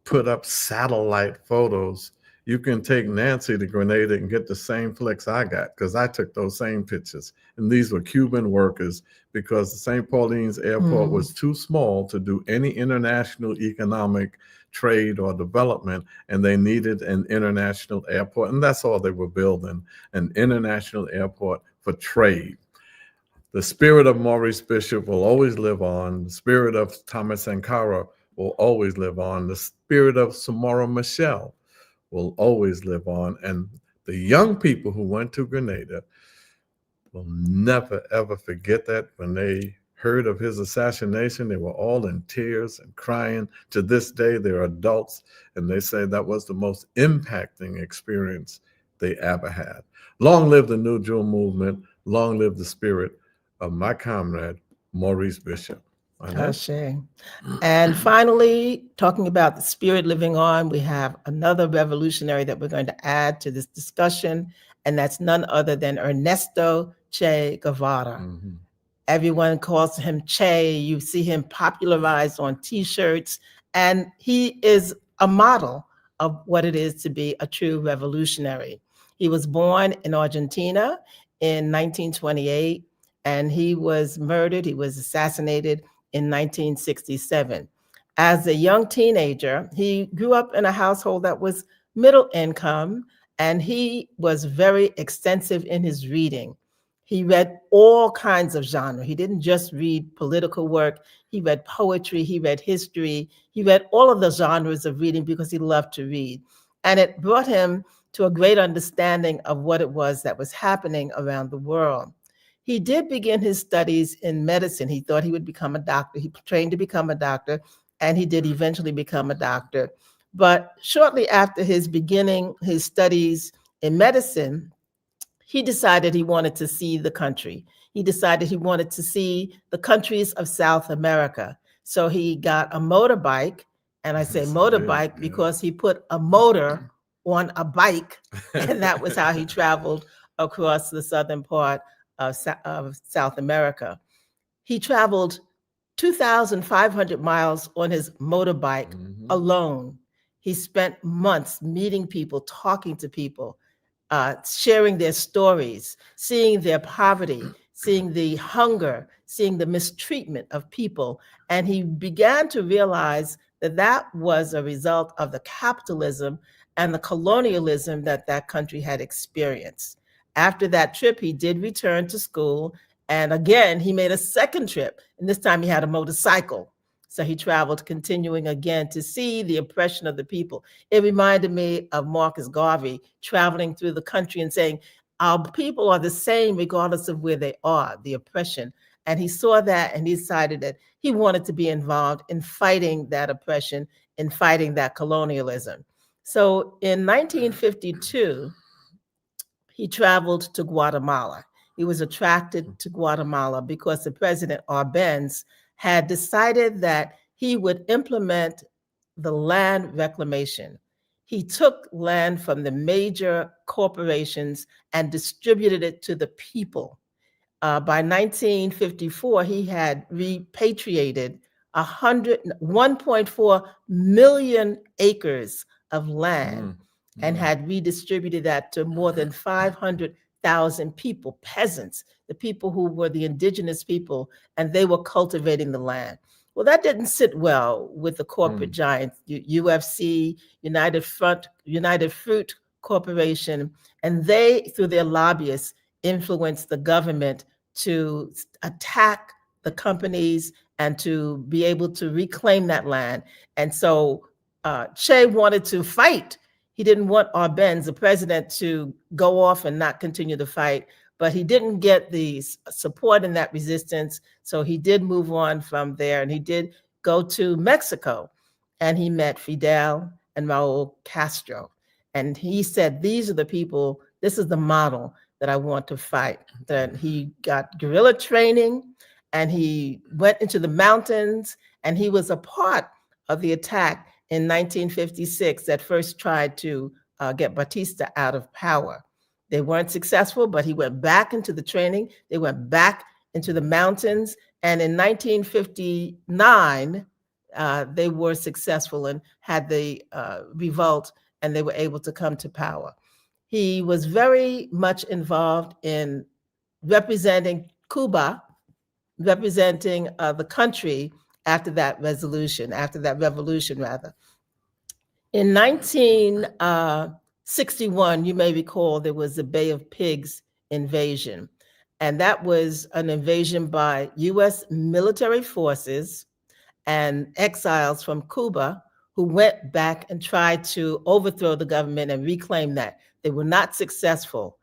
put up satellite photos. You can take Nancy to Grenada and get the same flicks I got, because I took those same pictures. And these were Cuban workers, because the St. Pauline's airport was too small to do any international economic trade or development, and they needed an international airport. And that's all they were building, an international airport for trade. The spirit of Maurice Bishop will always live on. The spirit of Thomas Sankara will always live on. The spirit of Samora Machel will always live on. And the young people who went to Grenada will never, ever forget that when they heard of his assassination, they were all in tears and crying. To this day, they're adults, and they say that was the most impacting experience they ever had. Long live the New Jewel movement. Long live the spirit of my comrade, Maurice Bishop. Ashe. And finally, talking about the spirit living on, we have another revolutionary that we're going to add to this discussion, and that's none other than Ernesto Che Guevara. Mm-hmm. Everyone calls him Che. You see him popularized on T-shirts, and he is a model of what it is to be a true revolutionary. He was born in Argentina in 1928, and he was murdered. He was assassinated in 1967. As a young teenager, he grew up in a household that was middle income, and he was very extensive in his reading. He read all kinds of genre. He didn't just read political work. He read poetry, he read history, he read all of the genres of reading because he loved to read. And it brought him to a great understanding of what it was that was happening around the world. He did begin his studies in medicine. He thought he would become a doctor. He trained to become a doctor, and he did eventually become a doctor. But shortly after his beginning his studies in medicine, he decided he wanted to see the country. He decided he wanted to see the countries of South America. So he got a motorbike, and I say motorbike because he put a motor on a bike, and that was how he traveled across the southern part of South America. He traveled 2,500 miles on his motorbike alone. He spent months meeting people, talking to people, sharing their stories, seeing their poverty, seeing the hunger, seeing the mistreatment of people. And he began to realize that that was a result of the capitalism and the colonialism that that country had experienced. After that trip, he did return to school. And again, he made a second trip. And this time he had a motorcycle. So he traveled, continuing again to see the oppression of the people. It reminded me of Marcus Garvey traveling through the country and saying, our people are the same regardless of where they are, the oppression. And he saw that and he decided that he wanted to be involved in fighting that oppression, in fighting that colonialism. So in 1952, he traveled to Guatemala. He was attracted to Guatemala because the president, Arbenz, had decided that he would implement the land reclamation. He took land from the major corporations and distributed it to the people. By 1954, he had repatriated 1.4 million acres of land and had redistributed that to more than 500,000 people, peasants, the people who were the indigenous people, and they were cultivating the land. Well, that didn't sit well with the corporate giants, UFC, United Fruit Corporation, and they, through their lobbyists, influenced the government to attack the companies and to be able to reclaim that land. And so Che wanted to fight. He didn't want Arbenz, the president, to go off and not continue the fight, but he didn't get the support in that resistance. So he did move on from there, and he did go to Mexico, and he met Fidel and Raul Castro. And he said, these are the people, this is the model that I want to fight. Then he got guerrilla training, and he went into the mountains, and he was a part of the attack in 1956 that first tried to get Batista out of power. They weren't successful, but he went back into the training. They went back into the mountains. And in 1959, they were successful and had the revolt, and they were able to come to power. He was very much involved in representing Cuba, representing the country after that revolution. In 1961, you may recall, there was the Bay of Pigs invasion. And that was an invasion by US military forces and exiles from Cuba who went back and tried to overthrow the government and reclaim that. They were not successful.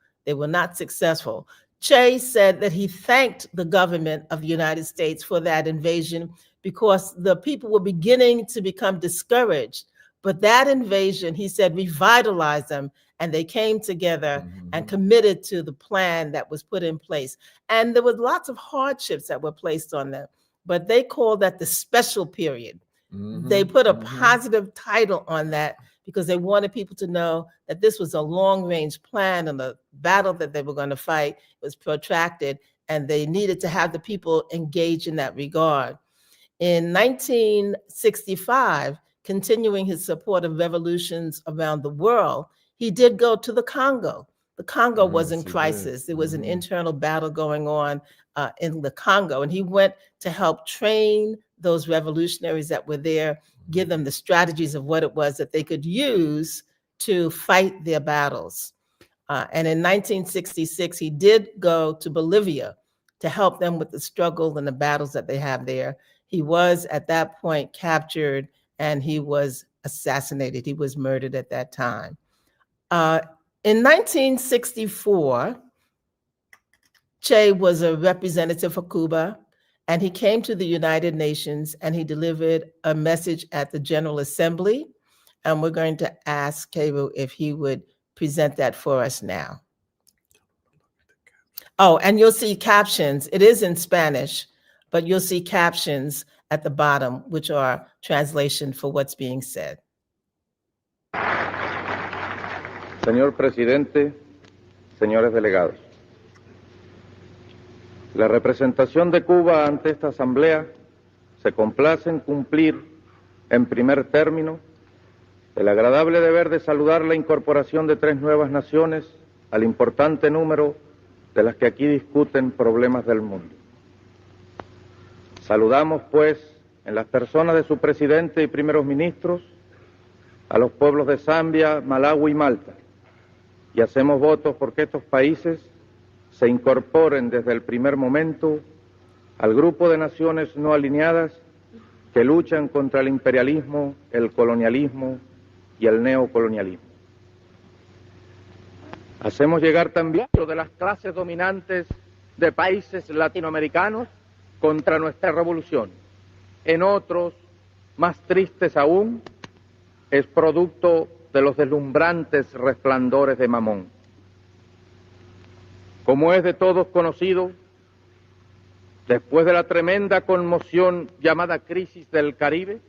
Che said that he thanked the government of the United States for that invasion because the people were beginning to become discouraged. But that invasion, he said, revitalized them, and they came together and committed to the plan that was put in place. And there was lots of hardships that were placed on them, but they called that the special period. They put a positive title on that because they wanted people to know that this was a long-range plan, and the battle that they were going to fight was protracted, and they needed to have the people engage in that regard. In 1965, continuing his support of revolutions around the world, he did go to the Congo. The Congo was in crisis. There was an internal battle going on in the Congo, and he went to help train those revolutionaries that were there, give them the strategies of what it was that they could use to fight their battles. And in 1966, he did go to Bolivia to help them with the struggle and the battles that they have there. He was at that point captured and he was assassinated. He was murdered at that time. In 1964, Che was a representative for Cuba, and he came to the United Nations and he delivered a message at the General Assembly. And we're going to ask Kebu if he would present that for us now. Oh, and you'll see captions. It is in Spanish, but you'll see captions at the bottom, which are translation for what's being said. Señor Presidente, señores delegados, la representación de Cuba ante esta Asamblea se complace en cumplir, en primer término, el agradable deber de saludar la incorporación de 3 nuevas naciones al importante número de las que aquí discuten problemas del mundo. Saludamos, pues, en las personas de su presidente y primeros ministros, a los pueblos de Zambia, Malawi y Malta, y hacemos votos porque estos países se incorporen desde el primer momento al grupo de naciones no alineadas que luchan contra el imperialismo, el colonialismo y el neocolonialismo. Hacemos llegar también de las clases dominantes de países latinoamericanos contra nuestra revolución. En otros, más tristes aún, es producto de los deslumbrantes resplandores de Mamón. Como es de todos conocido, después de la tremenda conmoción llamada crisis del Caribe,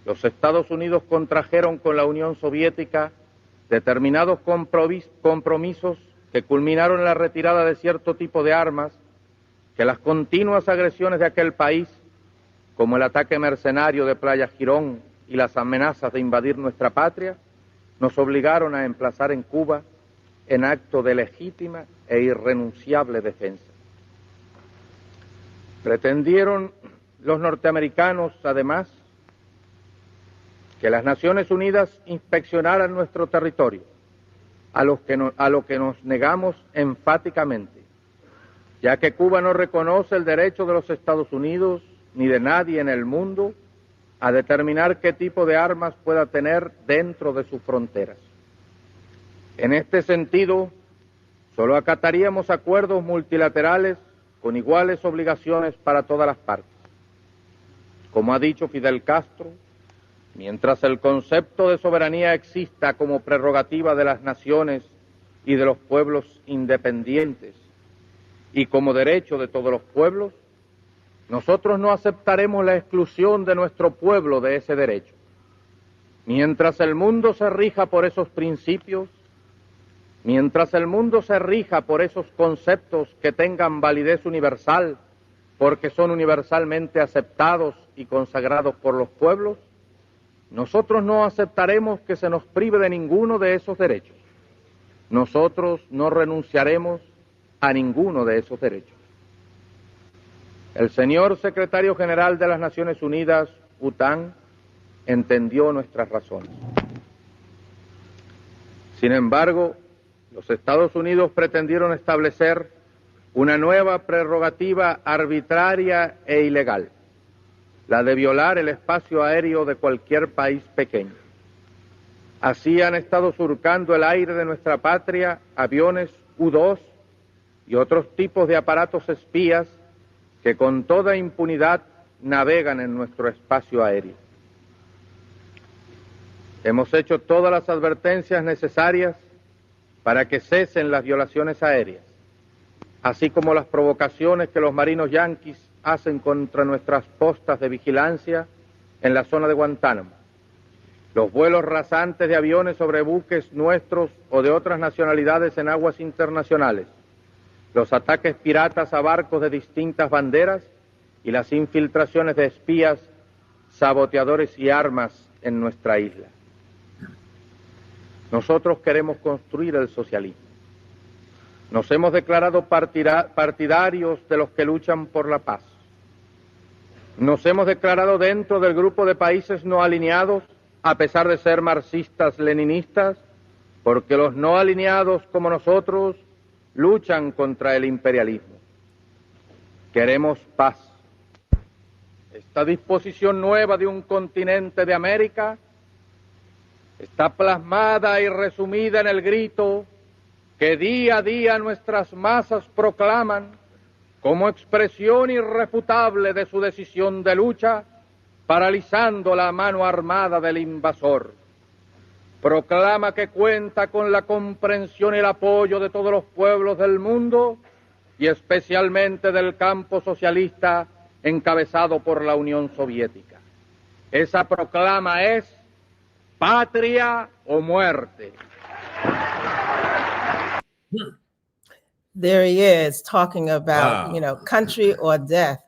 los Estados Unidos contrajeron con la Unión Soviética determinados compromisos que culminaron en la retirada de cierto tipo de armas que las continuas agresiones de aquel país, como el ataque mercenario de Playa Girón y las amenazas de invadir nuestra patria, nos obligaron a emplazar en Cuba en acto de legítima e irrenunciable defensa. Pretendieron los norteamericanos, además, que las Naciones Unidas inspeccionaran nuestro territorio, a lo que nos negamos enfáticamente, ya que Cuba no reconoce el derecho de los Estados Unidos ni de nadie en el mundo a determinar qué tipo de armas pueda tener dentro de sus fronteras. En este sentido, solo acataríamos acuerdos multilaterales con iguales obligaciones para todas las partes. Como ha dicho Fidel Castro, mientras el concepto de soberanía exista como prerrogativa de las naciones y de los pueblos independientes y como derecho de todos los pueblos, nosotros no aceptaremos la exclusión de nuestro pueblo de ese derecho. Mientras el mundo se rija por esos principios, mientras el mundo se rija por esos conceptos que tengan validez universal, porque son universalmente aceptados y consagrados por los pueblos, nosotros no aceptaremos que se nos prive de ninguno de esos derechos. Nosotros no renunciaremos a ninguno de esos derechos. El señor secretario general de las Naciones Unidas, UTAN, entendió nuestras razones. Sin embargo, los Estados Unidos pretendieron establecer una nueva prerrogativa arbitraria e ilegal, la de violar el espacio aéreo de cualquier país pequeño. Así han estado surcando el aire de nuestra patria aviones U-2 y otros tipos de aparatos espías que con toda impunidad navegan en nuestro espacio aéreo. Hemos hecho todas las advertencias necesarias para que cesen las violaciones aéreas, así como las provocaciones que los marinos yanquis hacen contra nuestras postas de vigilancia en la zona de Guantánamo, los vuelos rasantes de aviones sobre buques nuestros o de otras nacionalidades en aguas internacionales, los ataques piratas a barcos de distintas banderas y las infiltraciones de espías, saboteadores y armas en nuestra isla. Nosotros queremos construir el socialismo. Nos hemos declarado partidarios de los que luchan por la paz. Nos hemos declarado dentro del grupo de países no alineados, a pesar de ser marxistas-leninistas, porque los no alineados como nosotros luchan contra el imperialismo. Queremos paz. Esta disposición nueva de un continente de América está plasmada y resumida en el grito que día a día nuestras masas proclaman como expresión irrefutable de su decisión de lucha, paralizando la mano armada del invasor. Proclama que cuenta con la comprensión y el apoyo de todos los pueblos del mundo y especialmente del campo socialista encabezado por la Unión Soviética. Esa proclama es patria o muerte. There he is talking about, country or death.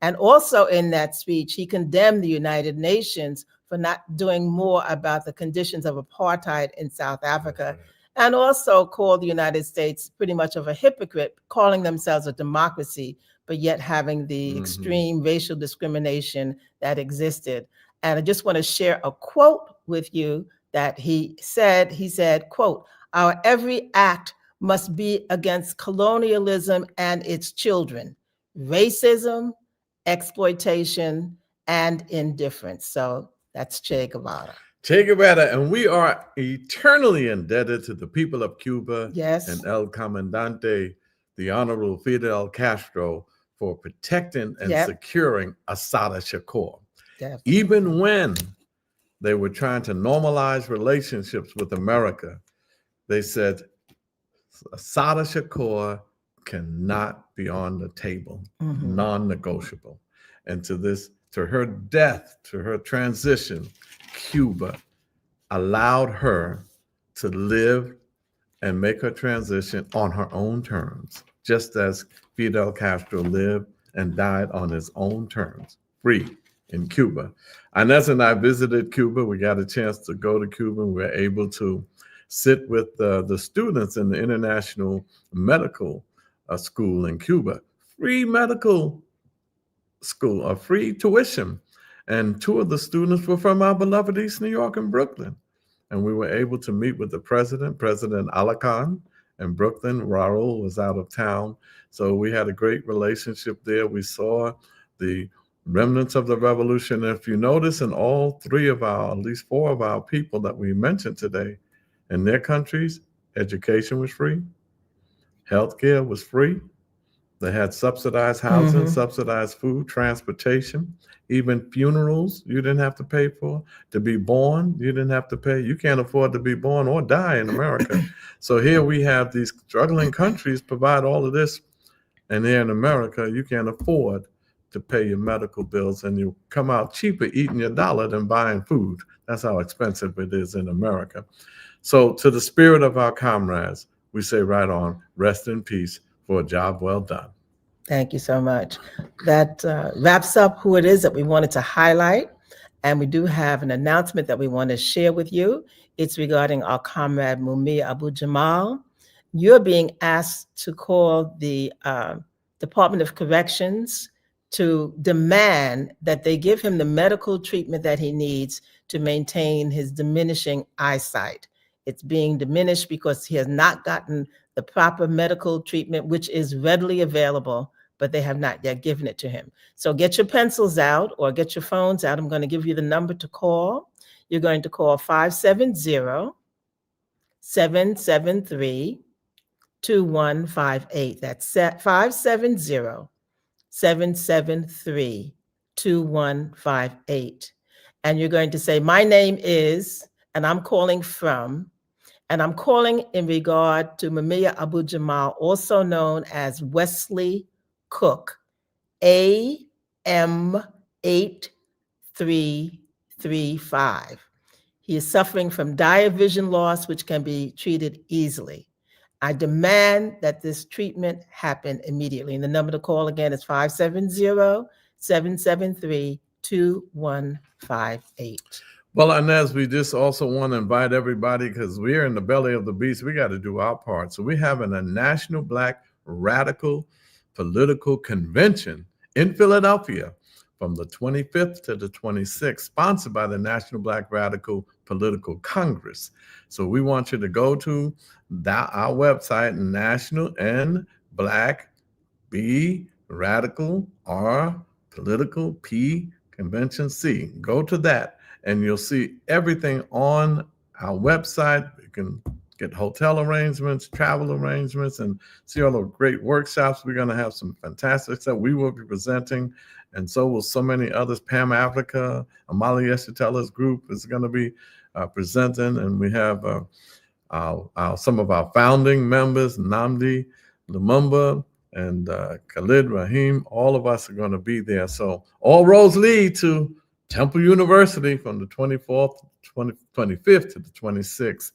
And also in that speech, he condemned the United Nations for not doing more about the conditions of apartheid in South Africa, and also called the United States pretty much of a hypocrite, calling themselves a democracy, but yet having the extreme racial discrimination that existed. And I just want to share a quote with you that he said, quote, "Our every act must be against colonialism and its children, racism, exploitation, and indifference." So that's Che Guevara. Che Guevara, and we are eternally indebted to the people of Cuba and El Comandante, the Honorable Fidel Castro, for protecting and securing Assata Shakur. Even when they were trying to normalize relationships with America, they said, Assata Shakur cannot be on the table, non-negotiable. And to her death, to her transition, Cuba allowed her to live and make her transition on her own terms, just as Fidel Castro lived and died on his own terms, free in Cuba. Inez and I visited Cuba. We got a chance to go to Cuba. We were able to sit with the students in the International Medical School in Cuba. Free medical school, a free tuition. And two of the students were from our beloved East New York and Brooklyn. And we were able to meet with the president, President Alakan, in Brooklyn. Raul was out of town. So we had a great relationship there. We saw the remnants of the revolution. And if you notice, in all three of our, at least four of our people that we mentioned today, in their countries, education was free, healthcare was free. They had subsidized housing, subsidized food, transportation, even funerals you didn't have to pay for. To be born, you didn't have to pay. You can't afford to be born or die in America. So here we have these struggling countries provide all of this. And here in America, you can't afford to pay your medical bills, and you come out cheaper eating your dollar than buying food. That's how expensive it is in America. So to the spirit of our comrades, we say right on, rest in peace for a job well done. Thank you so much. That wraps up who it is that we wanted to highlight. And we do have an announcement that we want to share with you. It's regarding our comrade Mumia Abu Jamal. You're being asked to call the Department of Corrections to demand that they give him the medical treatment that he needs to maintain his diminishing eyesight. It's being diminished because he has not gotten the proper medical treatment, which is readily available, but they have not yet given it to him. So get your pencils out or get your phones out. I'm going to give you the number to call. You're going to call 570-773-7255. 2158. That's 570-773-2158. And you're going to say, my name is, and I'm calling from, and I'm calling in regard to Mamiya Abu Jamal, also known as Wesley Cook, AM8335. He is suffering from dire vision loss, which can be treated easily. I demand that this treatment happen immediately. And the number to call again is 570-773-2158. Well, Inez, we just also want to invite everybody, because we're in the belly of the beast. We got to do our part. So we're having a National Black Radical Political Convention in Philadelphia from the 25th to the 26th, sponsored by the National Black Radical Political Congress. So we want you to go to our website, National N Black B Radical R Political P Convention C. Go to that, and you'll see everything on our website. You can get hotel arrangements, travel arrangements, and see all the great workshops. We're going to have some fantastic stuff we will be presenting, and so will so many others. Pam Africa, Amalia Yeshitela's group is going to be presenting, and we have some of our founding members, Nnamdi Lumumba and Khalid Rahim. All of us are going to be there. So all roads lead to Temple University from the 25th to the 26th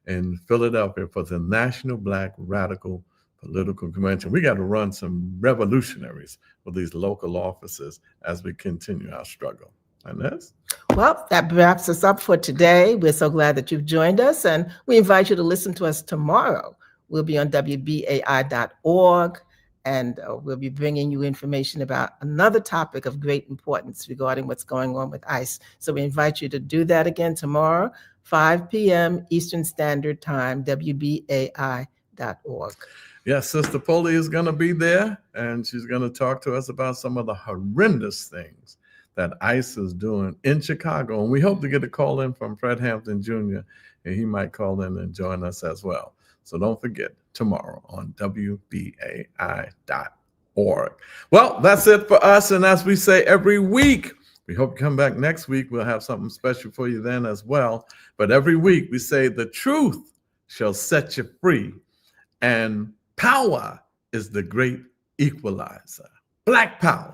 in Philadelphia for the National Black Radical Political Convention. We got to run some revolutionaries for these local offices as we continue our struggle. Inez? Well, that wraps us up for today. We're so glad that you've joined us, and we invite you to listen to us tomorrow. We'll be on WBAI.org, and we'll be bringing you information about another topic of great importance regarding what's going on with ICE. So we invite you to do that again tomorrow, 5 p.m. Eastern Standard Time, WBAI.org. Yes, Sister Polly is going to be there, and she's going to talk to us about some of the horrendous things that ICE is doing in Chicago. And we hope to get a call in from Fred Hampton Jr., and he might call in and join us as well. So don't forget, tomorrow on WBAI.org. Well, that's it for us. And as we say every week, we hope you come back next week. We'll have something special for you then as well. But every week we say the truth shall set you free, and power is the great equalizer. Black power.